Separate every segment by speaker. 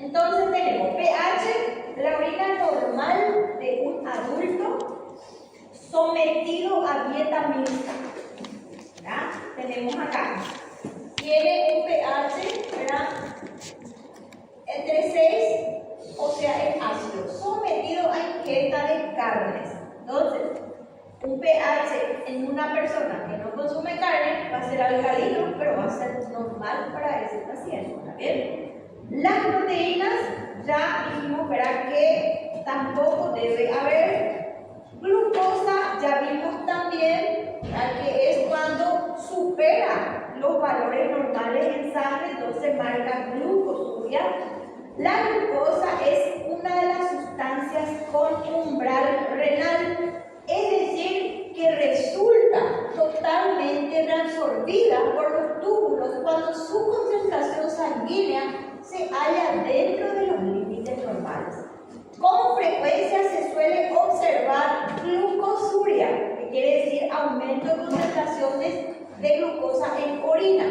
Speaker 1: Entonces tenemos pH, la orina normal de un adulto sometido a dieta mixta. ¿Verdad? Tenemos acá. Tiene un pH, ¿verdad? Entre 6, o sea, es ácido, sometido a ingesta de carnes. Entonces, un pH en una persona que no consume carne va a ser alcalino, pero va a ser normal para ese paciente. ¿Está bien? Las proteínas, ya dijimos, ¿verdad?, que tampoco debe haber. Glucosa, ya vimos también, ¿verdad?, que es cuando supera los valores normales en sangre, entonces marca glucosuria. La glucosa es una de las sustancias con umbral renal, es decir, que resulta totalmente reabsorbida por los túbulos cuando su concentración sanguínea se halla dentro de los límites normales. Con frecuencia se suele observar glucosuria, que quiere decir aumento de concentraciones de glucosa en orina,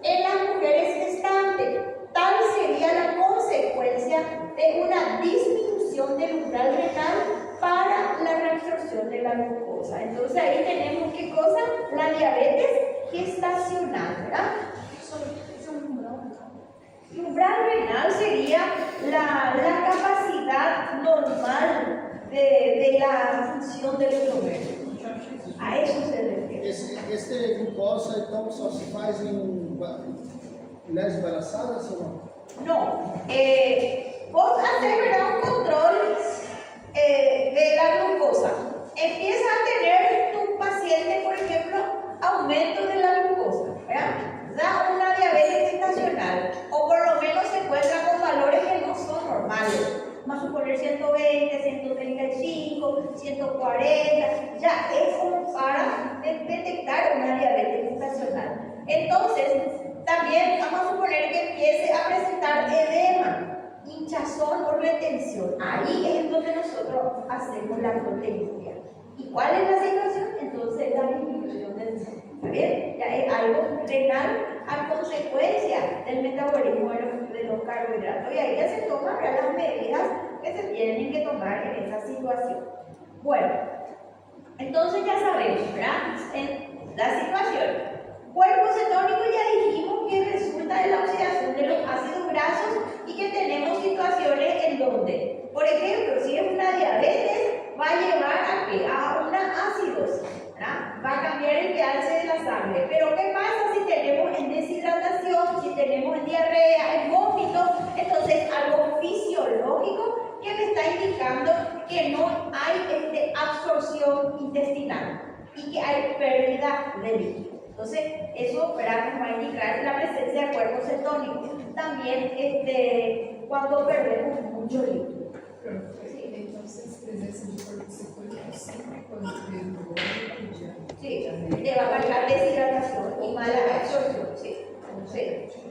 Speaker 1: en las mujeres gestantes. Tal sería la consecuencia de una disminución del umbral renal para la reabsorción de la glucosa. Entonces ahí tenemos ¿qué cosa? La diabetes gestacional, ¿verdad? El umbral renal sería la capacidad normal de la función del glomérulo. A eso se refiere.
Speaker 2: Esse glucosa, então, só se faz em mulheres embarazadas ou não?
Speaker 1: No. Vos haces, ¿verdad?, un control de la glucosa. Empieza a tener tu paciente, por ejemplo, aumento de la glucosa, ¿verdad? Da una diabetes gestacional, o por lo menos se encuentra con valores que no son normales. Vamos a suponer 120, 135, 140, ya es como para detectar una diabetes gestacional. Entonces, también vamos a suponer que empiece a presentar edema, hinchazón o retención. Ahí es donde nosotros hacemos la proteinuria. ¿Y cuál es la situación? Entonces, la disminución del sangre. ¿Está bien? Ya es algo renal a consecuencia del metabolismo de los carbohidratos. Y ahí ya se toman las medidas que se tienen que tomar en esa situación. Bueno, entonces ya sabemos, ¿verdad?, en la situación. Cuerpo cetónico ya dijimos que resulta de la oxidación de los ácidos grasos y que tenemos situaciones en donde, por ejemplo, si es una diabetes, va a llevar a ¿qué? A una acidosis, ¿verdad? Va a cambiar el pH de la sangre. Pero ¿qué pasa si tenemos en deshidratación, si tenemos en diarrea, en vómito? Entonces algo fisiológico que me está indicando que no hay absorción intestinal y que hay pérdida de líquido. Entonces, eso, ¿verdad?, nos va a indicar la presencia de cuerpo cetónico. También cuando perdemos mucho líquido.
Speaker 3: Sí. Entonces, presencia de cuerpo cetónico siempre cuando tenemos líquido.
Speaker 1: Sí, te va a marcar deshidratación y mala absorción. Sí. Sí.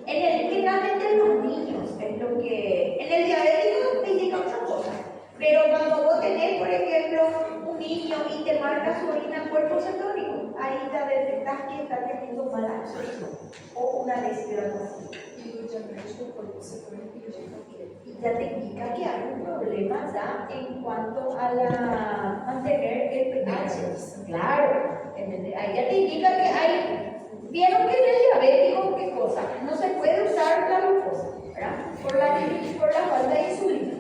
Speaker 1: Generalmente en los niños es lo que. En el diabético te indica otra cosa. Pero cuando vos tenés, por ejemplo, un niño y te marca su orina cuerpo cetónico, ahí ya detectas que está teniendo mala absorción o una deshidratación.
Speaker 3: Y el diagnóstico cuerpo cetónico indica que.
Speaker 1: Y ya te indica que hay un problema ya en cuanto a mantener el pH. Claro, ahí ya te indica que hay. Vieron que en el diabético, ¿qué cosa? No se puede usar la glucosa, ¿verdad? Por la falta de insulina.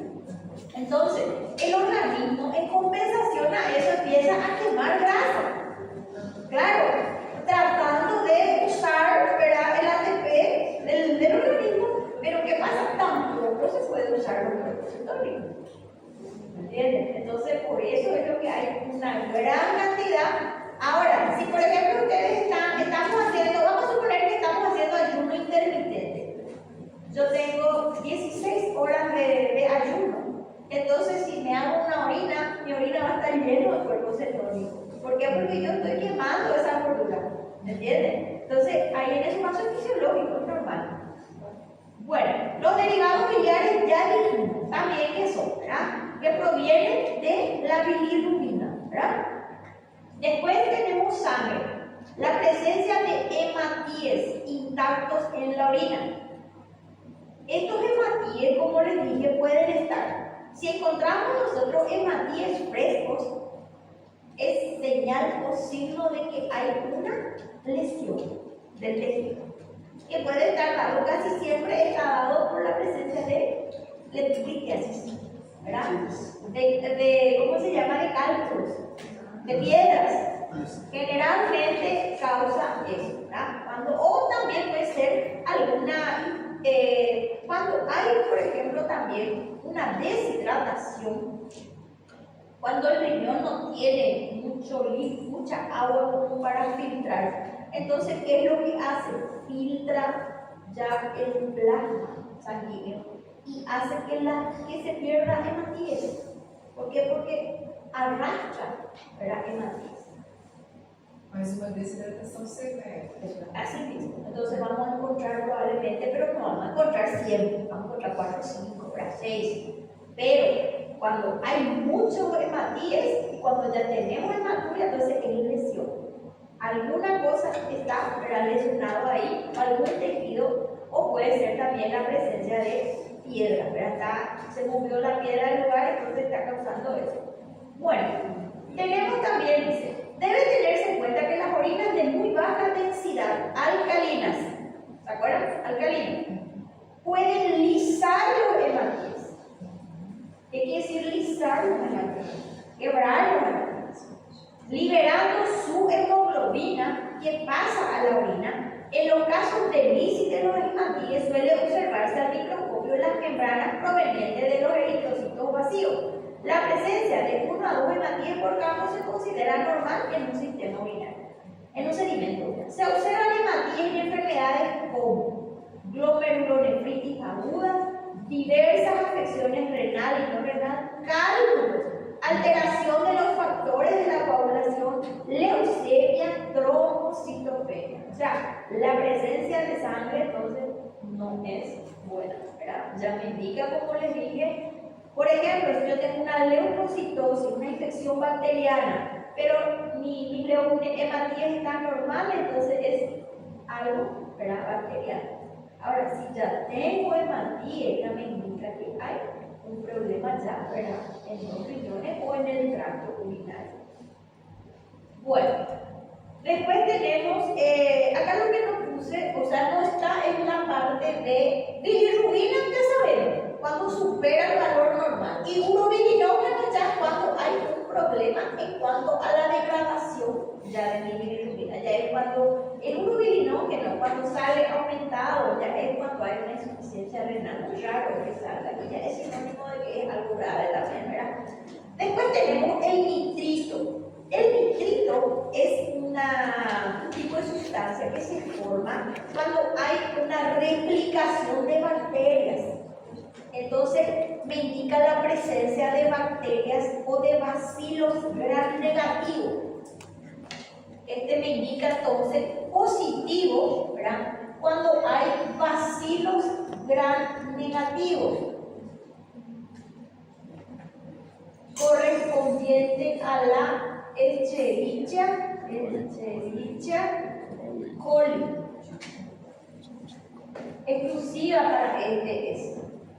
Speaker 1: Entonces, el organismo en compensación a eso empieza a quemar grasa. Claro, tratando de usar, ¿verdad?, el ATP del organismo, pero ¿qué pasa? Tampoco se puede usar los cuerpos cetónicos. ¿Entienden? Entonces, por eso es lo que hay una gran cantidad. Ahora, si por ejemplo ustedes estamos haciendo, vamos a suponer que estamos haciendo ayuno intermitente. Yo tengo 16 horas de ayuno. Entonces, si me hago una orina, mi orina va a estar llena de cuerpo cetónico. ¿Por qué? Porque yo estoy quemando esa gordura. ¿Entienden? Entonces, ahí en ese paso es fisiológico, es normal. Bueno, los derivados biliares ya dijimos también que son, ¿verdad?, que provienen de la bilirrubina, ¿verdad? Después tenemos sangre, la presencia de hematíes intactos en la orina. Estos hematíes, como les dije, pueden estar. Si encontramos nosotros hematíes frescos, es señal o signo de que hay una lesión del tejido, que puede estar dado, casi siempre está dado por la presencia de litiasis, ¿verdad? ¿Cómo se llama? De cálculos, de piedras. Generalmente causa eso, ¿verdad? O también puede ser alguna, cuando hay, por ejemplo, también una deshidratación, cuando el riñón no tiene mucha agua como para filtrar, entonces, ¿qué es lo que hace? Filtra ya el plasma sanguíneo y hace que se pierda hematíes. ¿Por qué? Porque arrastra, ¿verdad? Hematíes.
Speaker 3: Mas uma deshidratação severa.
Speaker 1: Así mismo. Entonces vamos a encontrar probablemente, pero no vamos a encontrar siempre, vamos a encontrar 4, 5, 6. Pero cuando hay muchos hematíes y cuando ya tenemos hematuria, entonces es lesión. Alguna cosa está lesionado ahí, algún tejido, o puede ser también la presencia de piedra, ¿verdad? Se movió la piedra del lugar, entonces está causando eso. Bueno, tenemos también, dice, debe tenerse en cuenta que las orinas de muy baja densidad, alcalinas, ¿se acuerdan? Alcalinas, pueden lisar los hematíes. ¿Qué quiere decir lisar los hematíes? Quebrar los hematíes, liberando su hemoglobina que pasa a la orina. En los casos de lisis de los hematíes suele observarse al microscopio las membranas provenientes de los eritrocitos vacíos. La presencia de 1 a 2 hematíes por campo se considera normal en un sistema urinario, en un sedimento. Se observan hematíes en enfermedades como glomerulonefritis aguda, diversas afecciones renal y no renal, cálculos, alteración de los factores de la coagulación, leucemia, trombocitopenia. O sea, la presencia de sangre entonces no es buena, ¿verdad? Ya me indica, como les dije, por ejemplo, si yo tengo una leucocitosis, una infección bacteriana, pero mi hematíes está normal, entonces es algo, ¿verdad? Bacteriano. Ahora, si ya tengo hematíes, ya me indica que hay un problema ya, ¿verdad? En los riñones o en el tracto urinario. Bueno, después tenemos, acá lo que no puse, o sea, no está en la parte de bilirrubina, ya sabemos, cuando supera el valor normal, y urobilinógeno ya es cuando hay un problema en cuanto a la degradación ya de mi bilirrubina, ya es cuando el urobilinógeno, cuando sale aumentado, ya es cuando hay una insuficiencia renal, muy raro que salga, y ya es sinónimo de que es algo grave también, ¿verdad? Después tenemos el nitrito. El nitrito es un tipo de sustancia que se forma cuando hay una replicación de bacterias. Entonces me indica la presencia de bacterias o de bacilos gram negativos. Este me indica entonces positivo, ¿verdad? Cuando hay bacilos gram negativos, correspondiente a la Escherichia coli, exclusiva para este es.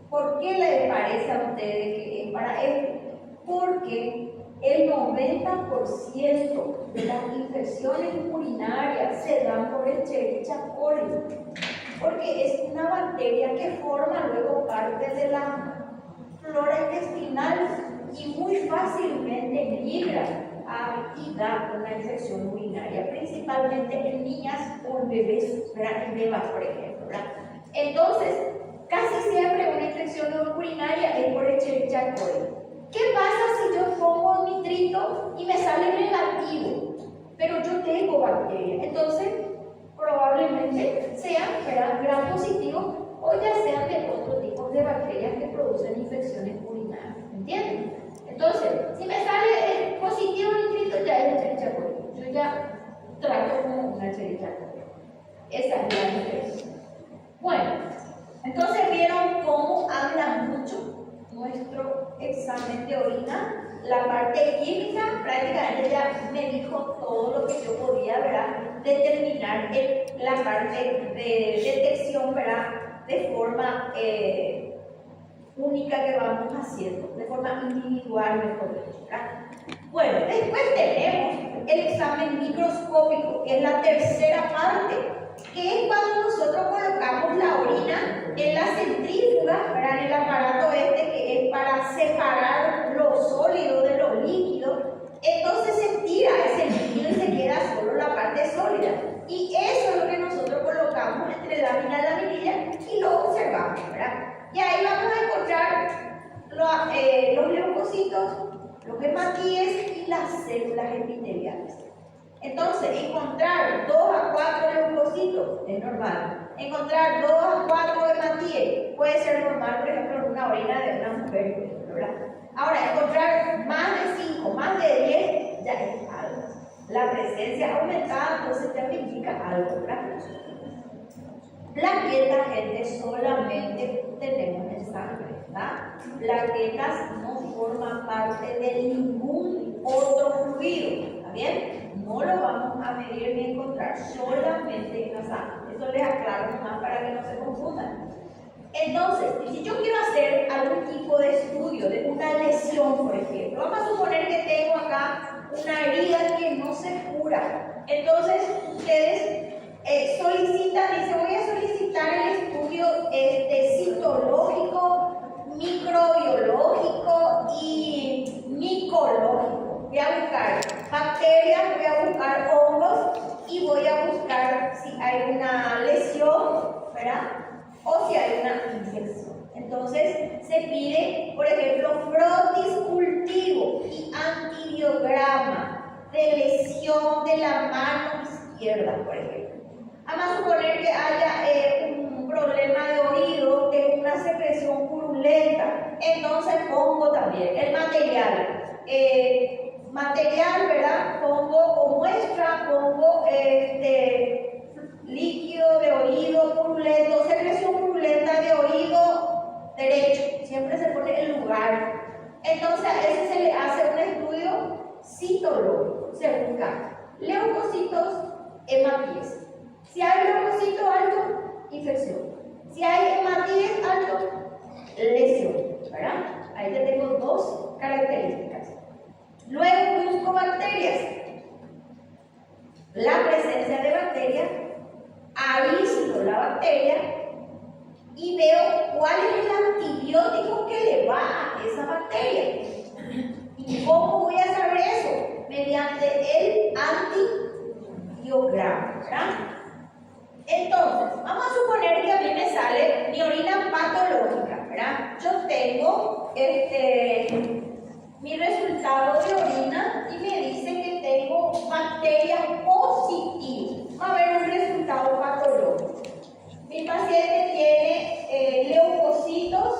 Speaker 1: ¿Por qué le parece a ustedes que es para este? Porque el 90% de las infecciones urinarias se dan por Escherichia coli, porque es una bacteria que forma luego parte de la flora intestinal y muy fácilmente migra y da una infección urinaria, principalmente en niñas o en bebés, en bebas, por ejemplo, ¿verdad? Entonces, casi siempre una infección urinaria es por Escherichia coli. ¿Qué pasa si yo pongo nitrito y me sale negativo, pero yo tengo bacterias? Entonces, probablemente sean gram positivos o ya sean de otro tipo de bacterias que producen infecciones urinarias. ¿Entienden? Entonces, si me sale positivo nitrito, ya es Escherichia coli. Yo ya trato como una Escherichia coli. Esa es la diferencia. Bueno, entonces vieron cómo habla mucho nuestro examen de orina. La parte química, prácticamente ya me dijo todo lo que yo podía, ¿verdad? Determinar la parte de detección, ¿verdad? de forma única que vamos haciendo, de forma individual, mejor dicho, ¿verdad? Bueno, después tenemos el examen microscópico, que es la tercera parte, que es cuando nosotros colocamos la orina en la centrífuga, ¿verdad? En el aparato este que es para separar lo sólido de lo líquido. Entonces se tira ese líquido y se queda solo la parte sólida. Y eso es lo que nosotros colocamos entre lámina y laminilla y lo observamos, ¿verdad? Y ahí vamos a encontrar los leucocitos, los hematíes y las células epiteliales. Entonces, encontrar 2 a 4 leucocitos es normal. Encontrar 2 a 4 hematíes puede ser normal, por ejemplo, en una orina de una mujer, ¿verdad? Ahora, encontrar más de 5, más de 10, ya es algo. La presencia aumentada, entonces ya me indica algo, ¿verdad? Plaquetas, gente, solamente tenemos en sangre, ¿verdad? Plaquetas no forman parte de ningún otro fluido, ¿está bien? No lo vamos a medir ni encontrar, solamente en la sangre. Eso les aclaro nomás para que no se confundan. Entonces, si yo quiero hacer algún tipo de estudio de una lesión, por ejemplo, vamos a suponer que tengo acá una herida que no se cura. Entonces, ustedes solicitan, dice, voy a solicitar el estudio citológico, microbiológico y micológico. Voy a buscar bacterias, voy a buscar hongos y voy a buscar si hay una lesión, ¿verdad? O si hay una infección. Entonces se pide, por ejemplo, frotis cultivo y antibiograma de lesión de la mano izquierda, por ejemplo. Vamos a suponer que haya un problema de oído, de una secreción purulenta. Entonces pongo también el material, ¿verdad? Pongo o muestra, pongo líquido de oído purulento, secreción purulenta de oído derecho. Siempre se pone el lugar. Entonces a ese se le hace un estudio citológico. Se busca leucocitos, hematíes. Si hay leucocito alto, infección. Si hay hematíes alto, lesión, ¿verdad? Ahí ya tengo 2 características. Luego busco bacterias. La presencia de bacterias, aíslo la bacteria y veo cuál es el antibiótico que le va a esa bacteria. ¿Y cómo voy a saber eso? Mediante el antibiograma, ¿verdad? Entonces, vamos a suponer que a mí me sale mi orina patológica, ¿verdad? Yo tengo mi resultado de orina y me dice que tengo bacterias positivas. Vamos a ver un resultado patológico. Mi paciente tiene leucocitos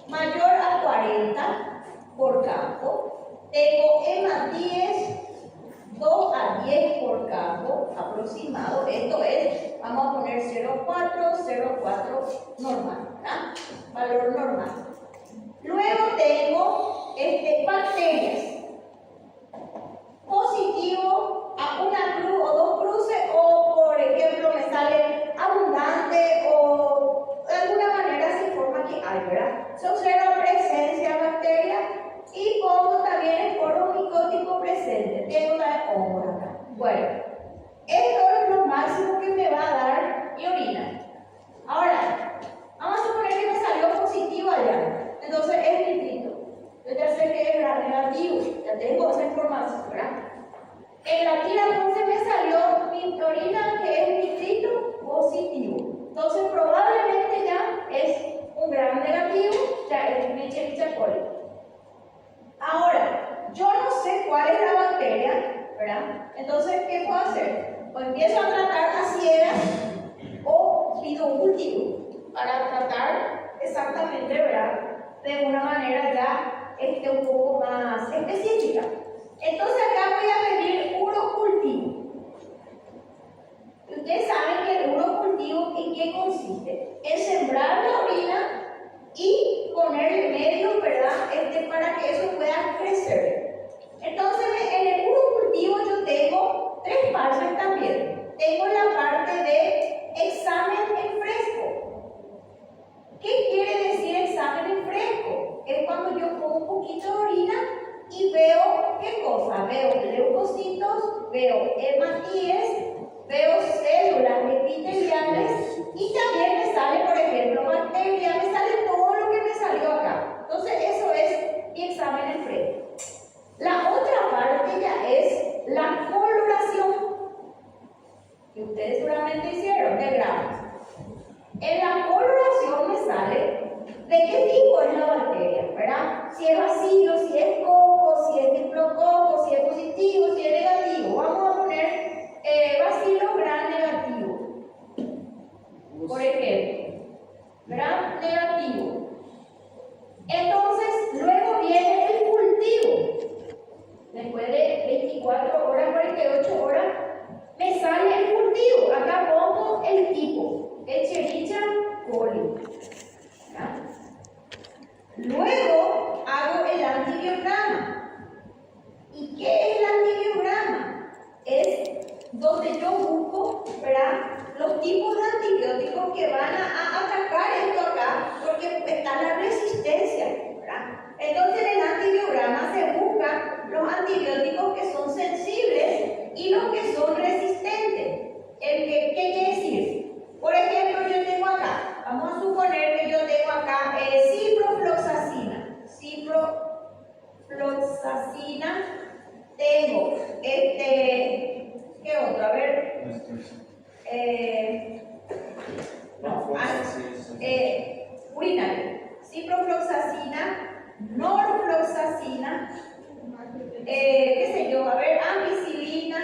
Speaker 1: mayor a 40 por campo. Tengo hematíes 2 a 10 por campo aproximado. Esto es, vamos a poner 0,4 normal, ¿verdad? Valor normal. Luego tengo bacterias. Positivo a una cruz o 2 cruces, o por ejemplo me sale abundante o de alguna manera se informa que hay, ¿verdad? Se observa presencia de bacterias y pongo también el foro micótico presente. Tengo una hongos acá. Bueno, esto es lo máximo que me va a dar mi orina. Ahora, vamos a suponer que me salió positivo allá. Entonces es nitrito. Yo ya sé que es negativo. Ya tengo esa información, ¿verdad? En la tira entonces me salió mi orina que es nitrito positivo. Entonces probablemente ya es un gram negativo, ya es Escherichia coli. Ahora, yo no sé cuál es la bacteria, ¿verdad? Entonces, ¿qué puedo hacer? O empiezo a tratar a ciegas o pido un cultivo para tratar exactamente, ¿verdad? De una manera ya un poco más específica. Entonces acá voy a medir urocultivo. Ustedes saben que el urocultivo ¿en qué consiste? En sembrar la orina y ponerle medios, ¿verdad? Para que eso pueda crecer. Entonces en el urocultivo yo tengo 3 partes también. Tengo la parte de examen en fresco. bacterias, ¿verdad? Si es vacío, si es coco, si es diplococo, si es positivo, si es negativo. Vamos a poner bacilo gram negativo, por ejemplo, gram negativo. Entonces, luego viene el cultivo. Después de 24 horas, 48 horas, me sale el cultivo. Acá pongo el tipo, Escherichia coli. ¿Verdad? Luego hago el antibiograma. ¿Y qué es el antibiograma? Es donde yo busco, ¿verdad?, los tipos de antibióticos que van a atacar esto acá, porque está la resistencia, ¿verdad? Entonces en el antibiograma se buscan los antibióticos que son sensibles y los que son resistentes. ¿Qué quiere decir? Por ejemplo, yo tengo acá, vamos a suponer que yo tengo acá ciprofloxacina. Ciprofloxacina, tengo ¿qué otro? A ver. Urinario. Ciprofloxacina, norfloxacina, qué sé yo, a ver, ampicilina,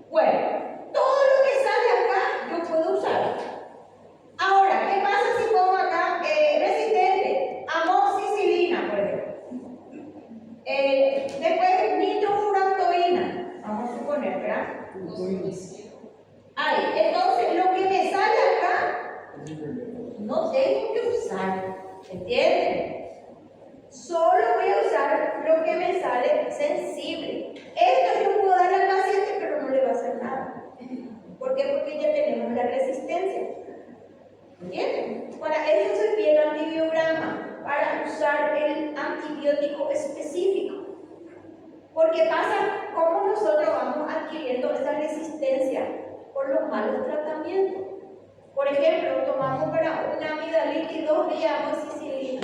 Speaker 1: bueno, todo lo que sale acá yo puedo usar. Ahora, ¿qué pasa si pongo acá resistente? Amoxicilina, por ejemplo. Después nitrofurantoína, vamos a suponer, ¿verdad? Ahí, entonces lo que me sale acá no tengo que usar, ¿entienden? Solo voy a usar lo que me sale sensible. Esto yo puedo darle al paciente, pero no le va a hacer nada. ¿Por qué? Porque ya tenemos la resistencia. ¿Entienden? Para eso se pide el antibiograma, para usar el antibiótico específico. Porque pasa cómo nosotros vamos adquiriendo esa resistencia por los malos tratamientos. Por ejemplo, tomamos para una amigdalitis 2 días amoxicilina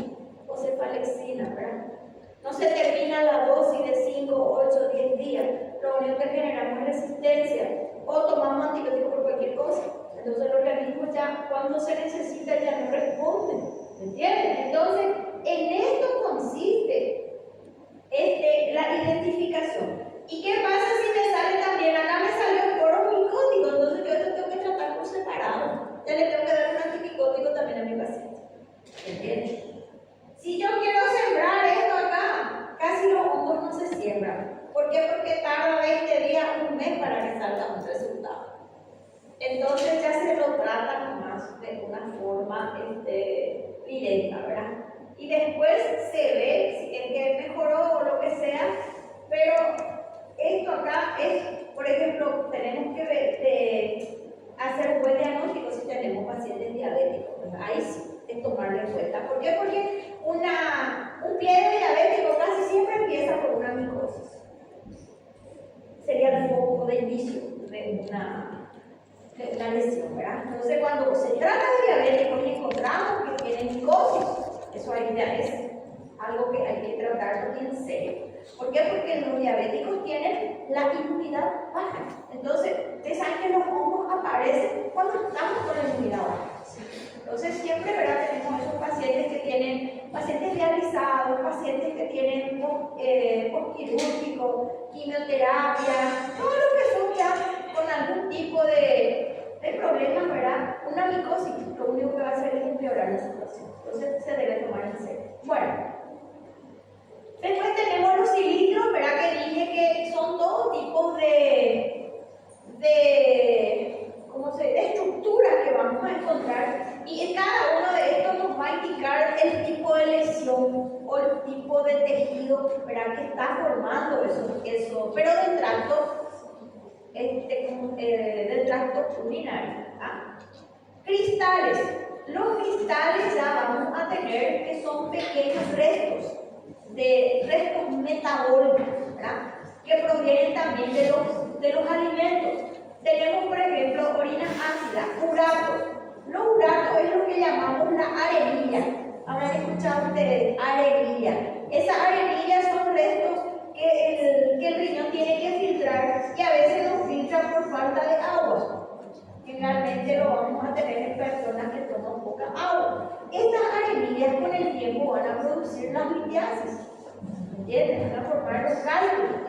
Speaker 1: o cefalexina, ¿verdad? No se termina la dosis de 5, 8, 10 días. Lo único que generamos es resistencia. O tomamos antibióticos por cualquier cosa. Entonces el organismo ya cuando se necesita ya no responde. ¿Entienden? Entonces, en esto consiste la identificación. ¿Y qué pasa si me sale también? Acá me salió el poro micótico, entonces yo esto tengo que tratar por separado. Ya le tengo que dar un antimicótico también a mi paciente. ¿Entiendes? Si yo quiero sembrar esto acá, casi los hongos no se siembran. ¿Por qué? Porque tarda 20 días, un mes para que salga un resultado. Entonces ya se lo trata más de una forma directa, ¿verdad? Y después se ve si el que mejoró o lo que sea, pero esto acá es, por ejemplo, tenemos que hacer buen diagnóstico si tenemos pacientes diabéticos. Ahí sí, es tomarlo en cuenta. ¿Por qué? Porque un pie de diabético casi siempre empieza por una micosis. Sería el foco de inicio de una lesión, ¿verdad? Entonces, cuando se trata de diabéticos y encontramos que tienen micosis, eso ahí ya es algo que hay que tratarlo en serio. ¿Por qué? Porque los diabéticos tienen la inmunidad baja. Entonces, ustedes saben que los hongos aparecen cuando estamos con la inmunidad baja. Entonces, siempre, ¿verdad?, tenemos esos pacientes que tienen, pacientes dializados, pacientes que tienen postquirúrgico, quimioterapia, todo lo que son ya con algún tipo de problemas, ¿verdad? Una micosis, lo único que va a hacer es empeorar la situación. Entonces, se debe tomar en serio. Bueno, después tenemos los cilindros, ¿verdad? Que dije que son todo tipos de estructuras que vamos a encontrar, y en cada uno de estos nos va a indicar el tipo de lesión o el tipo de tejido, ¿verdad?, que está formando eso, pero del tracto urinario. Cristales. Los cristales ya vamos a tener que son pequeños restos metabólicos, ¿verdad?, que provienen también de los alimentos. Tenemos, por ejemplo, orinas ácidas, uratos. Los uratos es lo que llamamos la arenilla. Habrán escuchado ustedes, arenilla. Esas arenillas son restos que el riñón tiene que filtrar, y a veces no filtra por falta de agua. Generalmente lo vamos a tener en personas que toman poca agua. Estas arenillas con el tiempo van a producir las litiasis. ¿Entienden? Van a formar los cálculos.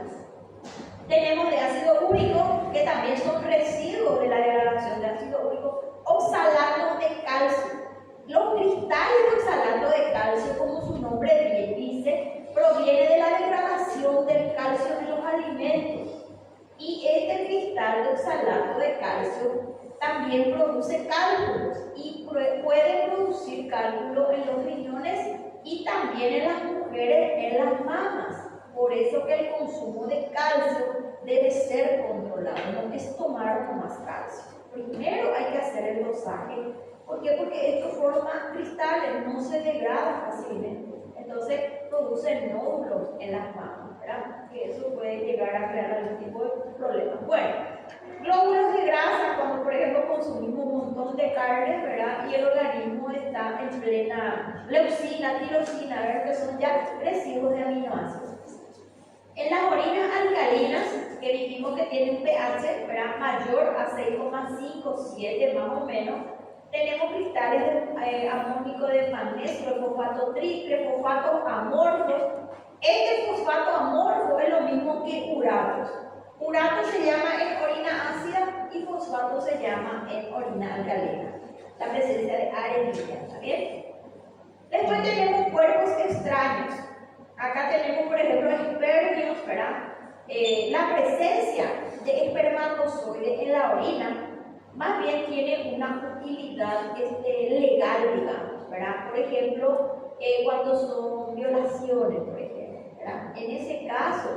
Speaker 1: Tenemos de ácido úrico, que también son residuos de la degradación de ácido úrico. Oxalatos de calcio. Los cristales de oxalato de calcio, como su nombre bien dice, proviene de la degradación del calcio en los alimentos. Y este cristal de oxalato de calcio también produce cálculos y puede producir cálculos en los riñones y también en las mujeres en las mamas. Por eso que el consumo de calcio debe ser controlado, no es tomar más calcio. Primero hay que hacer el dosaje. ¿Por qué? Porque esto forma cristales, no se degrada fácilmente. Entonces produce nódulos en las mamas, ¿verdad? Que eso puede llegar a crear algún tipo de problemas. Bueno, glóbulos de grasa, cuando por ejemplo consumimos un montón de carne, ¿verdad? Y el organismo está en plena leucina, tirosina, ¿verdad? Que son ya residuos de aminoácidos. En las orinas alcalinas, que dijimos que tiene un pH, ¿verdad? Mayor a 6,5, 7 más o menos, tenemos cristales de amónico de magnesio, el fosfato triple, fosfatos amorfos. Este fosfato amorfo es lo mismo que uratos. Urato se llama en orina ácida y fosfato se llama en orina alcalina. La presencia de arenilla, ¿está bien? Después tenemos cuerpos extraños. Acá tenemos, por ejemplo, espermios, ¿verdad? La presencia de espermatozoides en la orina más bien tiene una utilidad legal, digamos, ¿verdad? Por ejemplo, cuando son violaciones, por ejemplo, ¿verdad? En ese caso,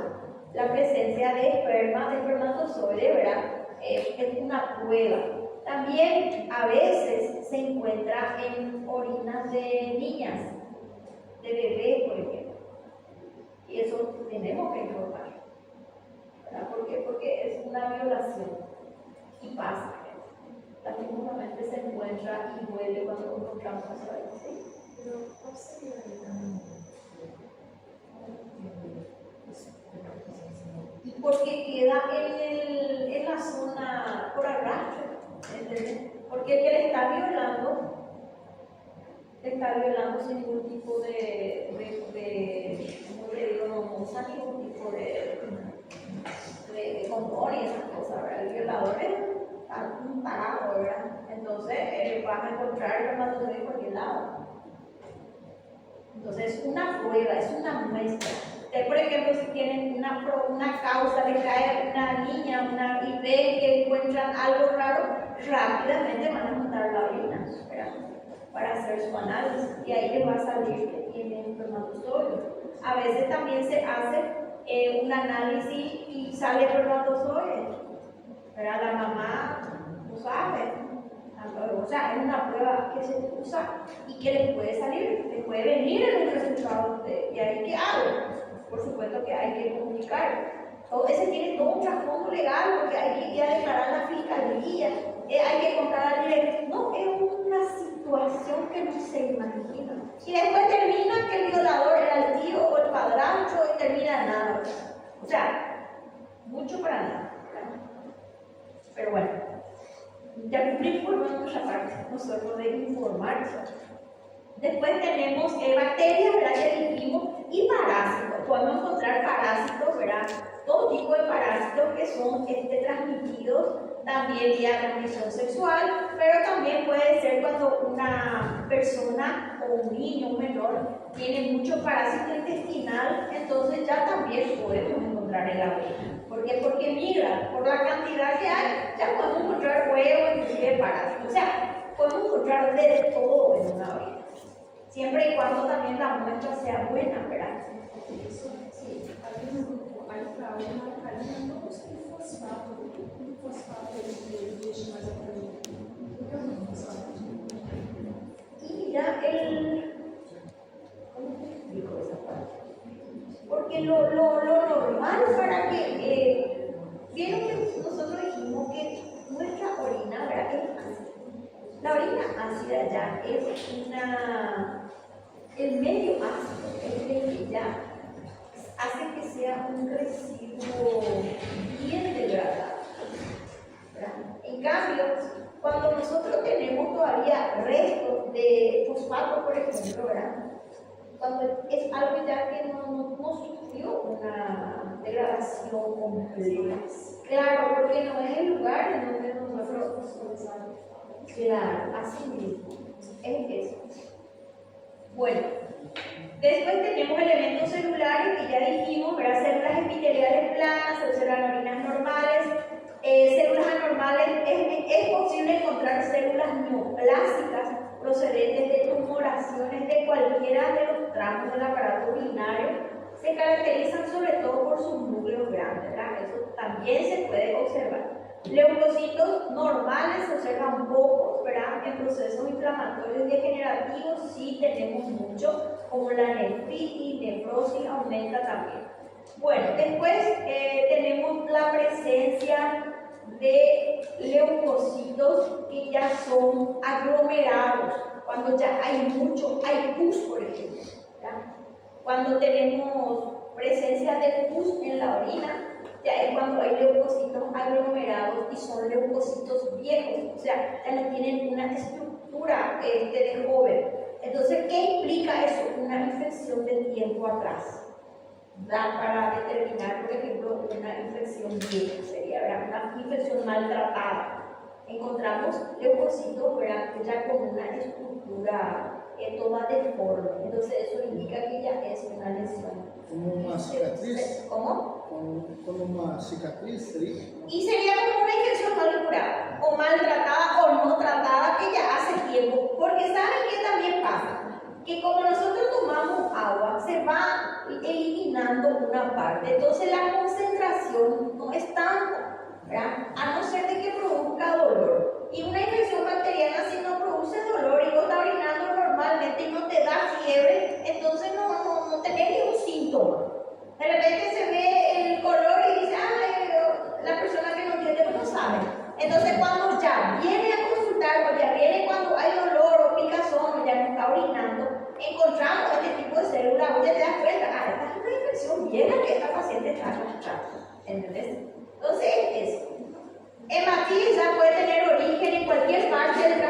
Speaker 1: la presencia de espermatozoides, ¿verdad? Es una prueba. También a veces se encuentra en orinas de niñas, de bebés, por ejemplo. Y eso tenemos que informar, ¿verdad? ¿Por qué? Porque es una violación y pasa. Lastimosamente se encuentra y duele cuando encontramos eso, ¿sí?
Speaker 3: Pero ¿cuál sería el
Speaker 1: Porque queda en la zona por arrastre, ¿entendés? Porque el que le está violando sin ningún tipo ¿cómo le digo? No usa ningún tipo de condón y esas cosas, ¿verdad? El violador es un tarado, ¿verdad? Entonces vas a encontrar el espermatozoide de cualquier lado. Entonces es una prueba, es una muestra. Ustedes, por ejemplo, si tienen una causa, le cae una niña y ven que encuentran algo raro, rápidamente van a mandar la orina, ¿verdad? Para hacer su análisis y ahí les va a salir que tiene espermatozoide. A veces también se hace un análisis y sale espermatozoide, ¿verdad? La mamá no sabe. O sea, es una prueba que se usa y que les puede salir, les puede venir en un resultado y ahí ¿qué hago? Por supuesto que hay que comunicar. Ese tiene todo un trasfondo legal porque hay que ir a declarar a la fiscalía, hay que contar al director. No, es una situación que no se imagina. Y después termina que el violador era el tío o el padrastro y termina nada. O sea, mucho para nada. Pero bueno, ya cumplimos por nuestra parte, nosotros de informar. Después tenemos bacterias, ¿verdad? Que dijimos, y parásitos. Podemos encontrar parásitos, ¿verdad? Todo tipo de parásitos que son transmitidos también vía transmisión sexual, pero también puede ser cuando una persona o un niño, un menor, tiene mucho parásito intestinal, entonces ya también podemos encontrar en la orina. ¿Por qué? Porque mira, por la cantidad que hay, ya podemos encontrar huevos, inclusive parásitos. O sea, podemos encontrar de todo en una orina. Siempre y cuando también la muestra sea buena, ¿verdad?
Speaker 3: Sí, ali no grupo alfa, uma alcalina, todos têm fosfato. O fosfato ele deixa mais alcalino. Por que não fosfato?
Speaker 1: Y mira, ¿cómo te explico esa parte? Porque lo normal para que, vieron que nosotros dijimos que nuestra orina, ¿verdad? Es ácida. La orina ácida ya es el medio ácido, es el que ya hace que sea un residuo bien degradado, ¿verdad? En cambio, cuando nosotros tenemos todavía restos de fosfato, por ejemplo, ¿verdad? cuando es algo ya que no sufrió una degradación completa. Claro, porque no es el lugar en donde nosotros. Claro, así mismo. Es eso. Bueno, después tenemos elementos celulares que ya dijimos, ¿verdad? Células epiteliales planas, se observan orinas normales. Células anormales, es posible encontrar células neoplásicas procedentes de tumoraciones de cualquiera de los tramos del aparato urinario. Se caracterizan sobre todo por sus núcleos grandes, ¿verdad? Eso también se puede observar. Leucocitos normales se observan pocos, ¿verdad? En procesos inflamatorios degenerativos sí tenemos mucho, como la nefritis, nefrosis aumenta también. Bueno, después tenemos la presencia de leucocitos que ya son aglomerados, cuando ya hay mucho, hay pus, por ejemplo, ¿verdad? Cuando tenemos presencia de pus en la orina, ya es cuando hay leucocitos aglomerados y son leucocitos viejos, o sea, ya no tienen una estructura de joven. Entonces, ¿qué implica eso? Una infección de tiempo atrás. Da para determinar, por ejemplo, una infección vieja, sería, ¿verdad? Una infección maltratada. Encontramos leucocitos, ¿verdad? Ya con una estructura toda deforme. Entonces, eso indica que ya es una lesión.
Speaker 2: Como una cicatriz.
Speaker 1: ¿Cómo?
Speaker 2: Como una cicatriz, ¿sí?
Speaker 1: Y sería como una infección mal curada, o maltratada o no tratada, que ya hace tiempo. Porque ¿saben qué también pasa? Que como nosotros tomamos agua, se va eliminando una parte. Entonces la concentración no es tanta, ¿verdad? A no ser de que produzca dolor. Y una infección bacteriana, si no produce dolor y vos estás orinando normalmente y no te da fiebre, entonces no tenés ningún síntoma. De repente se ve el color y dice, la persona que no entiende, pues no sabe. Entonces cuando ya viene a consultar o ya viene cuando hay dolor o picazón o ya no está orinando, encontramos este tipo de células, o ya te das cuenta, esta es una infección vieja que esta paciente está arrastrando. ¿Entendés? Entonces eso. Hematitis ya puede tener origen en cualquier parte del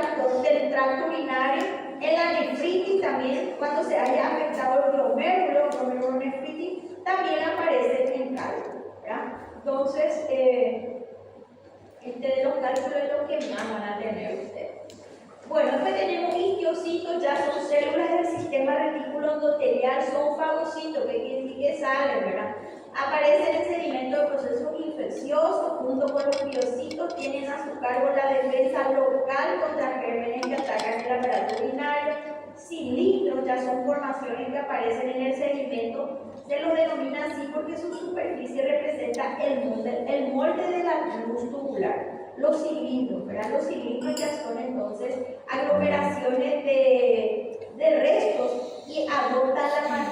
Speaker 1: tracto urinario. En la nefritis también, cuando se haya afectado el glomerulonefritis, también aparece en cálculo, ¿verdad? Entonces, de los cálculos es lo que más van a tener ustedes. Bueno, después tenemos histocitos, ya son células del sistema reticulo endotelial, son fagocitos, que quiere decir que salen, ¿verdad? Aparecen en sedimento de procesos infecciosos, junto con los piocitos, tienen a su cargo la defensa local contra gérmenes que atacan el aparato urinario. Cilindros ya son formaciones que aparecen en el sedimento, se los denomina así porque su superficie representa el molde de la luz tubular. Los cilindros, ¿verdad? Los cilindros ya son entonces aglomeraciones de restos y adoptan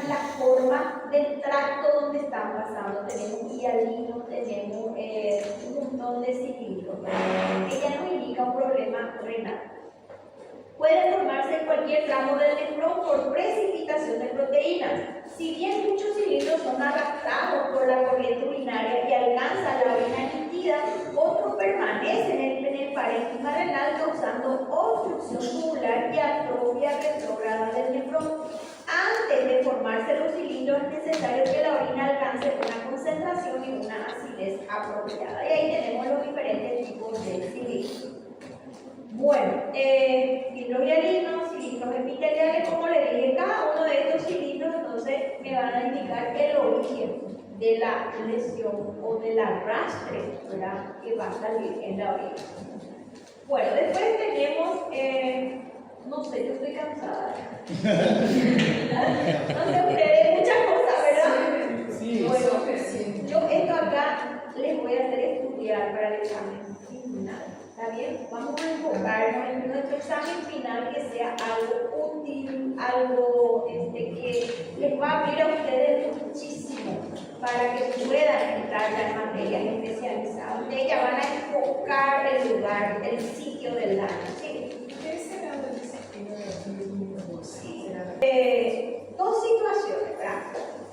Speaker 1: la forma del tracto donde están pasando. Tenemos hialinos, tenemos un montón de cilindros, ¿verdad? Que ya nos indica un problema renal. Puede formarse en cualquier tramo del nefrón por precipitación de proteínas. Si bien muchos cilindros son arrastrados por la corriente urinaria y alcanzan la orina nítida, otros permanecen en el parénquima renal causando obstrucción tubular y atrofia retrógrada del nefrón. Antes de formarse los cilindros es necesario que la orina alcance una concentración y una acidez apropiada. Y ahí tenemos los diferentes tipos de cilindros. Bueno, cilindros hialinos, cilindros epiteliales, como les dije, cada uno de estos cilindros entonces me van a indicar el origen de la lesión o del arrastre, ¿verdad?, que va a salir en la orina. Bueno, después tenemos, no sé, yo estoy cansada. No sé ustedes, muchas cosas, ¿verdad?
Speaker 2: Sí.
Speaker 1: Bueno, yo esto acá les voy a hacer estudiar para el examen final. ¿Está bien? Vamos a enfocarnos en nuestro examen final que sea algo útil, algo que les va a abrir a ustedes muchísimo para que puedan entrar ya en materias especializadas. Ustedes ya van a enfocar el lugar, el sitio del daño. ¿Sí?
Speaker 3: ¿Qué será la disciplina de
Speaker 1: Dos situaciones, ¿verdad?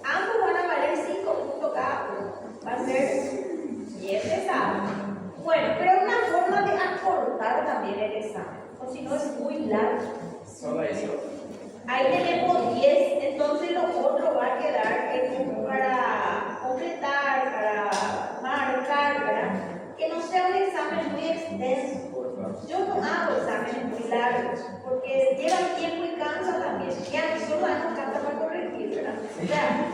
Speaker 1: Ambos van a valer 5 puntos cada uno. Va a ser bien pesado. Bueno, pero es una forma de acortar también el examen, o si no es muy largo.
Speaker 4: Solo eso.
Speaker 1: Ahí tenemos 10, entonces denso. Yo no hago exámenes muy largos porque llevan tiempo y cansa también. Y a nosotros nos cansa para corregir, ¿verdad? O sea,